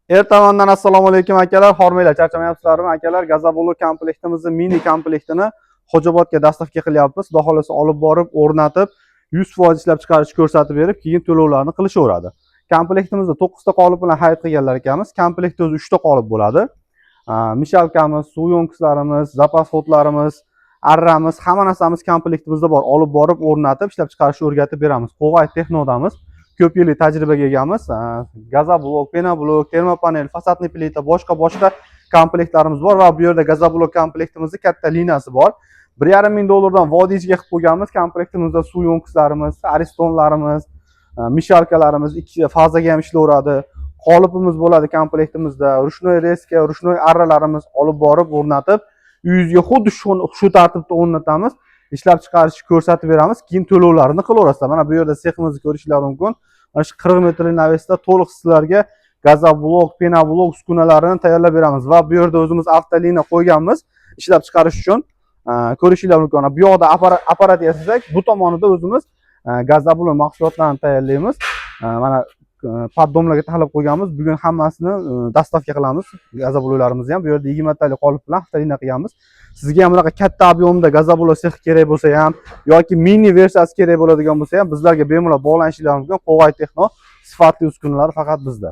Ertamandan assalomu alaykum akalar, hormanglar, charchamayapsizlarmi akalar? Gazabolo komplektimizni mini komplektini Xo'jobodga dastavka qilyapmiz. Xudo xolasa olib borib, o'rnatib, 100% ishlab chiqarishni ko'rsatib berib, keyin to'lovlarni qilishaveradi. Komplektimizda 9 ta qolip bilan xarid qilganlar ekanmiz. Komplektda o'zi 3 ta qolip bo'ladi. Mishalkamiz, suv yo'nqislarimiz, zapas xotlarimiz, arramiz, hamma narsamiz komplektimizda bor. Olib borib, o'rnatib, ishlab chiqarishni o'rgatib beramiz. Qo'g'ay Texnodamiz. Ko'p yillik tajribaga egamiz. Gazablok, penablok, termopanel, fasadniy plita, boshqa komplektlarimiz bor va bu yerda Gazablok komplektimizning katta liniyasi bor. 1,5 ming dollardan vodiychiga qilib qo'yganmiz. Komplektimizda suv yo'nqislarimiz, aristonlarimiz, mishalkalarimiz ikki fazaga ham ishlayveradi. Qolipimiz bo'ladi komplektimizda. Rushnoy reska, rushnoy arralarimiz olib borib o'rnatib, uyingizga xuddi shu tartibda o'rnatamiz. Ishlab chiqarishni ko'rsatib beramiz, keyin to'lovlarini qilaverasizlar. Mana bu yerda seximizni ko'rishingiz mumkin. Mana shu 40 metrli navesda to'liq sizlarga gazoblok, penablok uskunalarini tayyorlab beramiz va bu yerda o'zimiz avtoliniya qo'yganmiz ishlab chiqarish uchun. Ko'rishingiz mumkin. Bu yoqda apparat yasasak, bu tomonida o'zimiz gazoblok mahsulotlarini tayyorlaymiz. Mana poddomlarga taxlab qo'yganmiz. Bugun hammasini dastavka qilamiz. Gazobloklarimizni ham bu yerda 20 talik qolip bilan avtoliniya qilganmiz. Sizga ham bunaqa katta ob'yomda gazoblok sex kerak bo'lsa ham yoki mini versiyasi kerak bo'ladigan bo'lsa ham bizlarga bemalol bog'lanishingiz mumkin. Qo'g'ay Texno sifatli uskunalar faqat bizda.